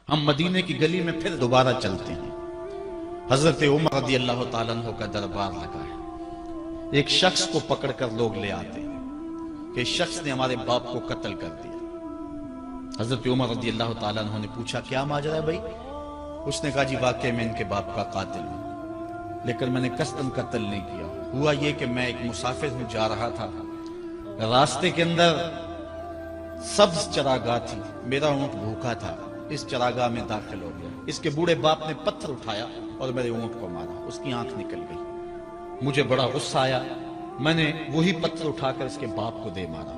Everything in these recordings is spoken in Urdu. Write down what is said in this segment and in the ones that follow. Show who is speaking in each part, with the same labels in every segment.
Speaker 1: ہم مدینے کی گلی میں پھر دوبارہ چلتے ہیں۔ حضرت عمر رضی اللہ تعالیٰ عنہ کا دربار لگا ہے۔ ایک شخص کو پکڑ کر لوگ لے آتے ہیں کہ اس شخص نے ہمارے باپ کو قتل کر دیا۔ حضرت عمر رضی اللہ تعالیٰ عنہ نے پوچھا کیا ماجرا ہے بھائی؟ اس نے کہا جی واقعی میں ان کے باپ کا قاتل ہوں، لیکن میں نے قصداً قتل نہیں کیا۔ ہوا یہ کہ میں ایک مسافر ہوں، جا رہا تھا، راستے کے اندر سبز چراگاہ تھی، میرا اونٹ بھوکا تھا، اس چراگاہ میں داخل ہو گیا۔ اس کے بوڑھے باپ نے پتھر اٹھایا اور میرے اونٹ کو مارا، اس کی آنکھ نکل گئی۔ مجھے بڑا غصہ آیا، میں نے وہی پتھر اٹھا کر اس کے باپ کو دے مارا،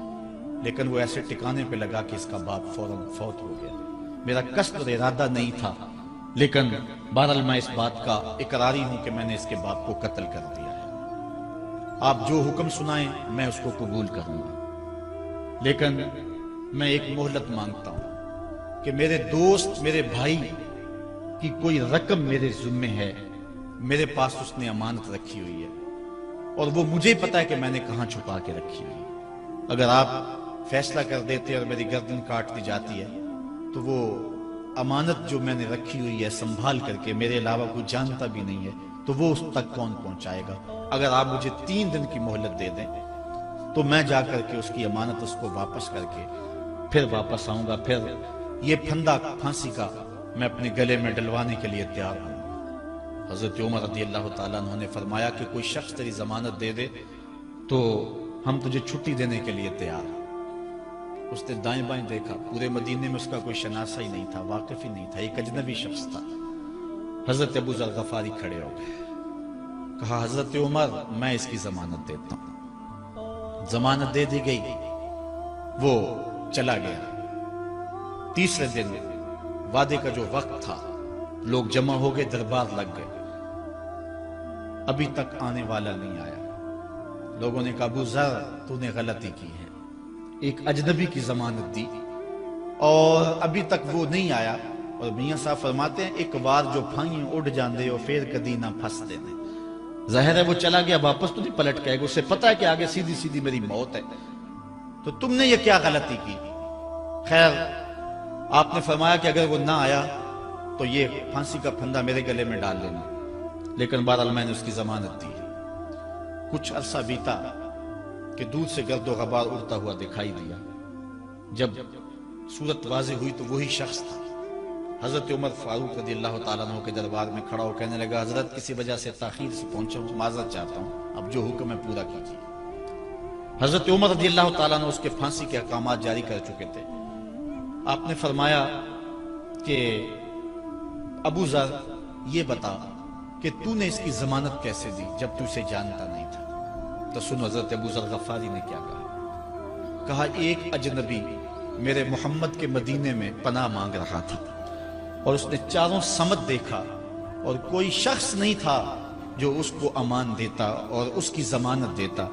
Speaker 1: لیکن وہ ایسے ٹکانے پہ لگا کہ اس کا باپ فوراً فوت ہو گیا۔ میرا قصد اور ارادہ نہیں تھا، لیکن بہرحال میں اس بات کا اقراری ہوں کہ میں نے اس کے باپ کو قتل کر دیا ہے۔ آپ جو حکم سنائیں میں اس کو قبول کروں گا، لیکن میں ایک مہلت مانگتا ہوں کہ میرے دوست، میرے بھائی کی کوئی رقم میرے ذمہ ہے، میرے پاس اس نے امانت رکھی ہوئی ہے اور وہ مجھے پتا ہے کہ میں نے کہاں چھپا کے رکھی ہوئی ہے۔ اگر آپ فیصلہ کر دیتے اور میری گردن کاٹ دی جاتی ہے تو وہ امانت جو میں نے رکھی ہوئی ہے سنبھال کر کے، میرے علاوہ کوئی جانتا بھی نہیں ہے، تو وہ اس تک کون پہنچائے گا؟ اگر آپ مجھے 3 دن کی مہلت دے دیں تو میں جا کر کے اس کی امانت اس کو واپس کر کے پھر واپس آؤں گا، پھر یہ پھندا پھانسی کا میں اپنے گلے میں ڈلوانے کے لیے تیار ہوں۔ حضرت عمر رضی اللہ تعالیٰ عنہ نے فرمایا کہ کوئی شخص تیری ضمانت دے دے تو ہم تجھے چھٹی دینے کے لیے تیار ہیں۔ اس نے دائیں بائیں دیکھا، پورے مدینے میں اس کا کوئی شناسہ ہی نہیں تھا، واقف ہی نہیں تھا، ایک اجنبی شخص تھا۔ حضرت ابو ذر غفاری کھڑے ہو گئے، کہا حضرت عمر میں اس کی ضمانت دیتا ہوں۔ ضمانت دے دی گئی، وہ چلا گیا۔ تیسرے دن وعدے کا جو وقت تھا، لوگ جمع ہو گئے، دربار لگ گئے، ابھی تک آنے والا نہیں آیا۔ لوگوں نے کہا ابو ذر تو نے غلطی کی ہے، ایک اجنبی کی ضمانت دی اور ابھی تک وہ نہیں آیا۔ اور میاں صاحب فرماتے ہیں ایک بار جو پھائیں اڑ جاندے ہو پھر کدی نہ پھنس دینے۔ ظاہر ہے وہ چلا گیا، واپس تو نہیں پلٹ کے آئے گا، اسے پتا ہے کہ آگے سیدھی سیدھی میری موت ہے، تو تم نے یہ کیا غلطی کی؟ خیر آپ نے فرمایا کہ اگر وہ نہ آیا تو یہ پھانسی کا پھندا میرے گلے میں ڈال لینا، لیکن بہرحال میں نے اس کی ضمانت دی۔ کچھ عرصہ بیتا کہ دور سے گرد و غبار اڑتا ہوا دکھائی دیا۔ جب صورت واضح ہوئی تو وہی شخص تھا۔ حضرت عمر فاروق رضی اللہ تعالیٰ عنہ کے دربار میں کھڑا ہو کہنے لگا حضرت کسی وجہ سے تاخیر سے پہنچا ہوں، معذرت چاہتا ہوں، اب جو حکم ہے پورا کیجیے۔ حضرت عمر رضی اللہ تعالیٰ عنہ اس کے پھانسی کے احکامات جاری کر چکے تھے۔ آپ نے فرمایا کہ ابو ذر یہ بتا کہ تو نے اس کی ضمانت کیسے دی جب تو اسے جانتا نہیں تھا؟ تو سن حضرت ابو ذر غفاری نے کیا کہا۔ کہا ایک اجنبی میرے محمد کے مدینے میں پناہ مانگ رہا تھا اور اس نے چاروں سمت دیکھا اور کوئی شخص نہیں تھا جو اس کو امان دیتا اور اس کی ضمانت دیتا،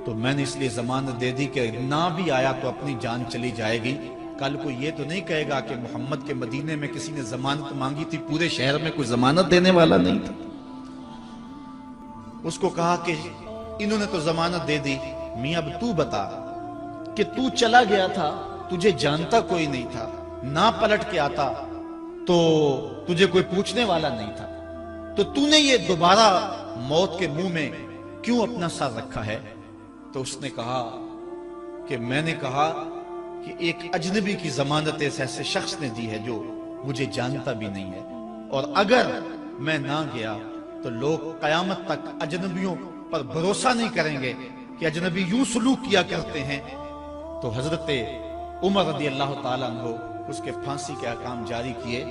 Speaker 1: تو میں نے اس لیے ضمانت دے دی کہ نہ بھی آیا تو اپنی جان چلی جائے گی، کل کو یہ تو نہیں کہے گا کہ محمد کے مدینے میں کسی نے ضمانت مانگی تھی، پورے شہر میں کوئی ضمانت دینے والا نہیں تھا۔ اس کو کہا کہ انہوں نے تو ضمانت دے دی، میاں اب تو بتا کہ تو چلا گیا تھا، تجھے جانتا کوئی نہیں تھا، نہ پلٹ کے آتا تو تجھے کوئی پوچھنے والا نہیں تھا، تو تو نے یہ دوبارہ موت کے منہ میں کیوں اپنا سر رکھا ہے؟ تو اس نے کہا کہ میں نے کہا کہ ایک اجنبی کی ضمانت ایسے شخص نے دی ہے جو مجھے جانتا بھی نہیں ہے، اور اگر میں نہ گیا تو لوگ قیامت تک اجنبیوں پر بھروسہ نہیں کریں گے کہ اجنبی یوں سلوک کیا کرتے ہیں۔ تو حضرت عمر رضی اللہ تعالیٰ عنہ اس کے پھانسی کے احکام جاری کیے،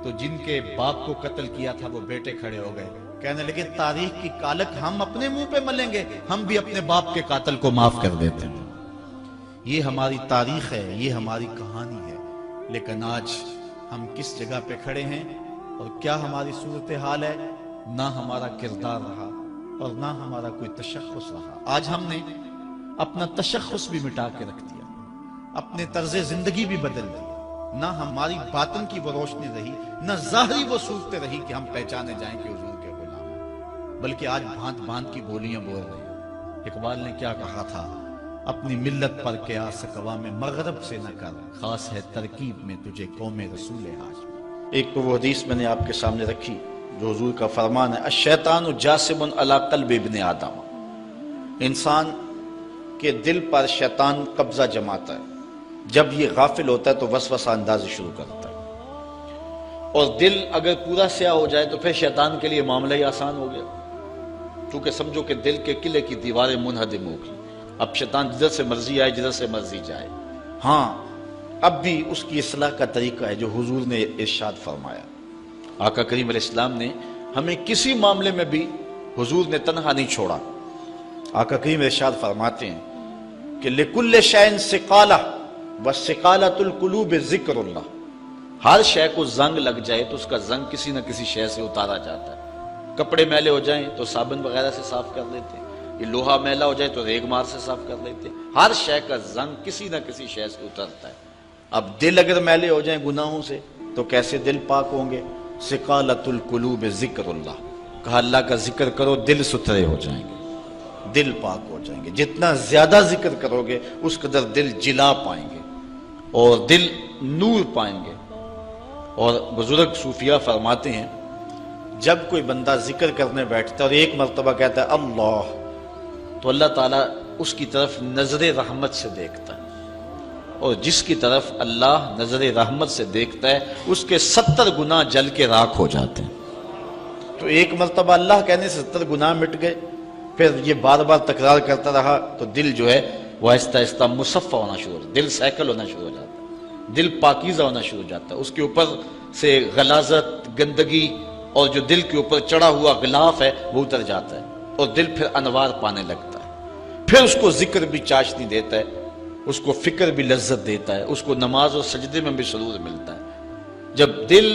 Speaker 1: تو جن کے باپ کو قتل کیا تھا وہ بیٹے کھڑے ہو گئے، کہنے لگے تاریخ کی کالک ہم اپنے منہ پہ ملیں گے، ہم بھی اپنے باپ کے قاتل کو معاف کر دیتے ہیں۔ یہ ہماری تاریخ ہے، یہ ہماری کہانی ہے، لیکن آج ہم کس جگہ پہ کھڑے ہیں اور کیا ہماری صورتحال ہے؟ نہ ہمارا کردار رہا اور نہ ہمارا کوئی تشخص رہا۔ آج ہم نے اپنا تشخص بھی مٹا کے رکھ دیا، اپنے طرز زندگی بھی بدل دی، نہ ہماری باطن کی وہ روشنی رہی، نہ ظاہری وہ صورتیں رہی کہ ہم پہچانے جائیں کہ حضور کے غلام ہیں، بلکہ آج بھانت بھانت کی بولیاں بول رہے ہیں۔ اقبال نے کیا کہا تھا؟ اپنی ملت پر قیاس اقوام مغرب سے نہ کر، خاص ہے ترکیب میں تجھے قوم رسول ہاشم۔ ایک تو وہ حدیث میں نے آپ کے سامنے رکھی جو حضور کا فرمان ہے، الشیطان جاسم علی قلب ابن آدم، انسان کے دل پر شیطان قبضہ جماتا ہے، جب یہ غافل ہوتا ہے تو وسوسہ اندازی شروع کرتا ہے، اور دل اگر پورا سیاہ ہو جائے تو پھر شیطان کے لیے معاملہ ہی آسان ہو گیا، کیونکہ سمجھو کہ دل کے قلعے کی دیواریں منہدم ہوگی، اب شیطان جدھر سے مرضی آئے جدھر سے مرضی جائے۔ ہاں اب بھی اس کی اصلاح کا طریقہ ہے جو حضور نے ارشاد فرمایا۔ آقا کریم علیہ السلام نے ہمیں کسی معاملے میں بھی حضور نے تنہا نہیں چھوڑا۔ آقا کریم ارشاد فرماتے ہیں کہ لِكُلِّ شَيْءٍ ثِقَالَةٌ وَثِقَالَةُ الْقُلُوبِ ذِكْرُ اللَّهِ، ہر شے کو زنگ لگ جائے تو اس کا زنگ کسی نہ کسی شے سے اتارا جاتا ہے۔ کپڑے میلے ہو جائیں تو صابن وغیرہ سے صاف کر لیتے، یہ لوہا میلا ہو جائے تو ریگ مار سے صاف کر لیتے، ہر شے کا زنگ کسی نہ کسی شے سے اترتا ہے۔ اب دل اگر میلے ہو جائیں گناہوں سے تو کیسے دل پاک ہوں گے؟ ثقالۃ القلوب ذکر اللہ، کہا اللہ کا ذکر کرو دل ستھرے ہو جائیں گے، دل پاک ہو جائیں گے، جتنا زیادہ ذکر کرو گے اس قدر دل جلا پائیں گے اور دل نور پائیں گے۔ اور بزرگ صوفیہ فرماتے ہیں جب کوئی بندہ ذکر کرنے بیٹھتا ہے اور ایک مرتبہ کہتا ہے اللہ، تو اللہ تعالیٰ اس کی طرف نظر رحمت سے دیکھتا ہے، اور جس کی طرف اللہ نظر رحمت سے دیکھتا ہے اس کے 70 گناہ جل کے راکھ ہو جاتے ہیں۔ تو ایک مرتبہ اللہ کہنے سے 70 گناہ مٹ گئے، پھر یہ بار بار تکرار کرتا رہا تو دل جو ہے وہ آہستہ آہستہ مصفہ ہونا شروع ہوتا ہے، دل سیکل ہونا شروع ہو جاتا ہے، دل پاکیزہ ہونا شروع ہو جاتا ہے، اس کے اوپر سے غلاظت، گندگی اور جو دل کے اوپر چڑھا ہوا غلاف ہے وہ اتر جاتا ہے، اور دل پھر انوار پانے لگتا ہے، پھر اس کو ذکر بھی چاشنی دیتا ہے، اس کو فکر بھی لذت دیتا ہے، اس کو نماز اور سجدے میں بھی سرور ملتا ہے۔ جب دل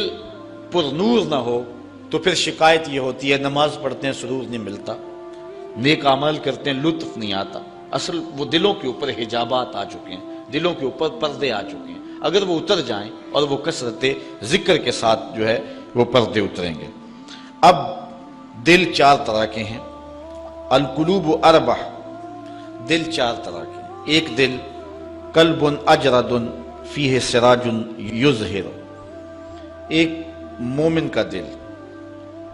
Speaker 1: پر نور نہ ہو تو پھر شکایت یہ ہوتی ہے نماز پڑھتے ہیں سرور نہیں ملتا، نیک عمل کرتے ہیں لطف نہیں آتا۔ اصل وہ دلوں کے اوپر حجابات آ چکے ہیں، دلوں کے اوپر پردے آ چکے ہیں، اگر وہ اتر جائیں اور وہ کثرت ذکر کے ساتھ جو ہے وہ پردے اتریں گے۔ اب دل 4 طرح کے ہیں، القلوب اربع، دل 4 طرح کے ہیں۔ ایک دل قلب اجرد فیہ سراج یظہر، ایک مومن کا دل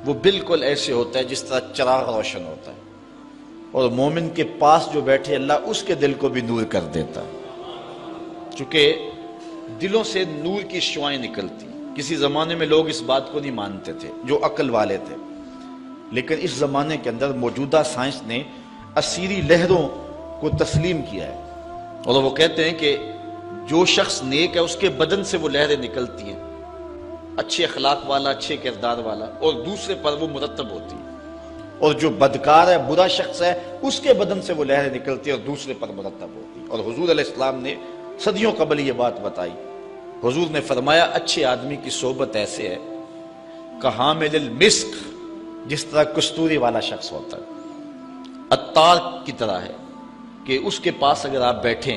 Speaker 1: وہ بالکل ایسے ہوتا ہے جس طرح چراغ روشن ہوتا ہے، اور مومن کے پاس جو بیٹھے اللہ اس کے دل کو بھی نور کر دیتا ہے، چونکہ دلوں سے نور کی شعائیں نکلتی۔ کسی زمانے میں لوگ اس بات کو نہیں مانتے تھے جو عقل والے تھے، لیکن اس زمانے کے اندر موجودہ سائنس نے اسیری لہروں کو تسلیم کیا ہے، اور وہ کہتے ہیں کہ جو شخص نیک ہے اس کے بدن سے وہ لہریں نکلتی ہیں، اچھے اخلاق والا، اچھے کردار والا، اور دوسرے پر وہ مرتب ہوتی ہے، اور جو بدکار ہے، برا شخص ہے، اس کے بدن سے وہ لہریں نکلتی ہیں اور دوسرے پر مرتب ہوتی ہیں۔ اور حضور علیہ السلام نے صدیوں قبل یہ بات بتائی، حضور نے فرمایا اچھے آدمی کی صحبت ایسے ہے کحامل المسک، جس طرح کستوری والا شخص ہوتا ہے، عطار کی طرح ہے کہ اس کے پاس اگر آپ بیٹھیں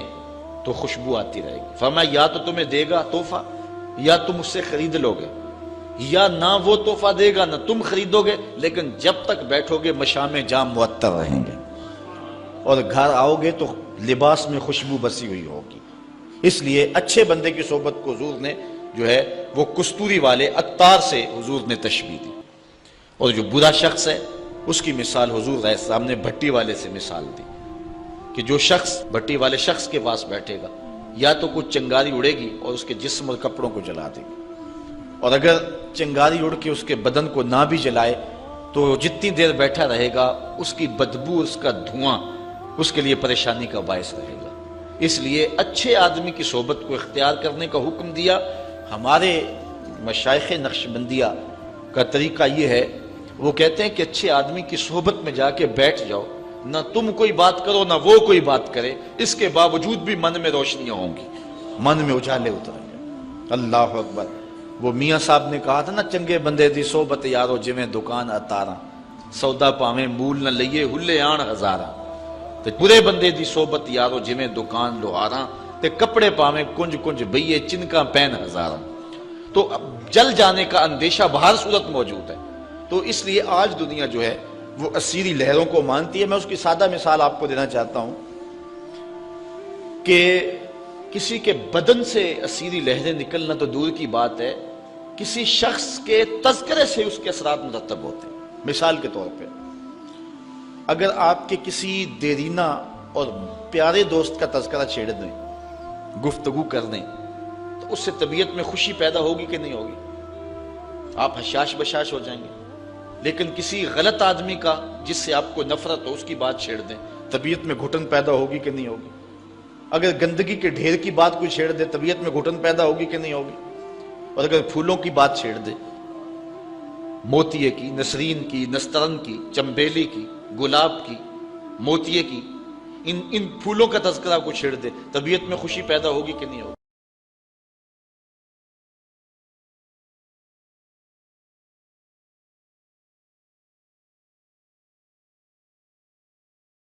Speaker 1: تو خوشبو آتی رہے گی۔ فرمایا یا تو تمہیں دے گا تحفہ، یا تم اس سے خرید لو گے، یا نہ وہ تحفہ دے گا نہ تم خریدو گے، لیکن جب تک بیٹھو گے مشام جام معطر رہیں گے، اور گھر آؤ گے تو لباس میں خوشبو بسی ہوئی ہوگی۔ اس لیے اچھے بندے کی صحبت کو حضور نے جو ہے وہ کستوری والے عطار سے حضور نے تشبیہ دی، اور جو برا شخص ہے اس کی مثال حضور علیہ السلام نے بھٹی والے سے مثال دی، کہ جو شخص بھٹی والے شخص کے پاس بیٹھے گا یا تو کچھ چنگاری اڑے گی اور اس کے جسم اور کپڑوں کو جلا دے گی، اور اگر چنگاری اڑ کے اس کے بدن کو نہ بھی جلائے تو جتنی دیر بیٹھا رہے گا اس کی بدبو، اس کا دھواں اس کے لیے پریشانی کا باعث رہے گا۔ اس لیے اچھے آدمی کی صحبت کو اختیار کرنے کا حکم دیا۔ ہمارے مشائخ نقشبندیہ کا طریقہ یہ ہے، وہ کہتے ہیں کہ اچھے آدمی کی صحبت میں جا کے بیٹھ جاؤ، نہ تم کوئی بات کرو نہ وہ کوئی بات کرے، اس کے باوجود بھی من میں روشنیاں ہوں گی، من میں اجالے اتریں گے۔ اللہ اکبر۔ وہ میاں صاحب نے کہا تھا نا، چنگے بندے دی صحبت یارو جویں دکان اتاراں، سودا پاویں مول نہ لئیے ہلے آن ہزاراں۔ تے برے بندے دی صحبت یارو جویں دکان لوہاراں، تے کپڑے پاویں کنج کنج بئیے چنکاں پین ہزاراں۔ تو جل جانے کا اندیشہ بہر صورت موجود ہے۔ تو اس لیے آج دنیا جو ہے وہ اسیری لہروں کو مانتی ہے۔ میں اس کی سادہ مثال آپ کو دینا چاہتا ہوں کہ کسی کے بدن سے اسیری لہریں نکلنا تو دور کی بات ہے، کسی شخص کے تذکرے سے اس کے اثرات مرتب ہوتے ہیں۔ مثال کے طور پہ اگر آپ کے کسی دیرینہ اور پیارے دوست کا تذکرہ چھیڑ دیں، گفتگو کر دیں، تو اس سے طبیعت میں خوشی پیدا ہوگی کہ نہیں ہوگی؟ آپ حشاش بشاش ہو جائیں گے۔ لیکن کسی غلط آدمی کا جس سے آپ کو نفرت ہو، اس کی بات چھیڑ دیں، طبیعت میں گھٹن پیدا ہوگی کہ نہیں ہوگی؟ اگر گندگی کے ڈھیر کی بات کوئی چھیڑ دے، طبیعت میں گھٹن پیدا ہوگی کہ نہیں ہوگی؟ اور اگر پھولوں کی بات چھیڑ دے، موتیے کی، نسرین کی، نسترن کی، چمبیلی کی، گلاب کی، موتیے کی، ان پھولوں کا تذکرہ کو چھیڑ دے، طبیعت میں خوشی پیدا ہوگی کہ نہیں ہوگی؟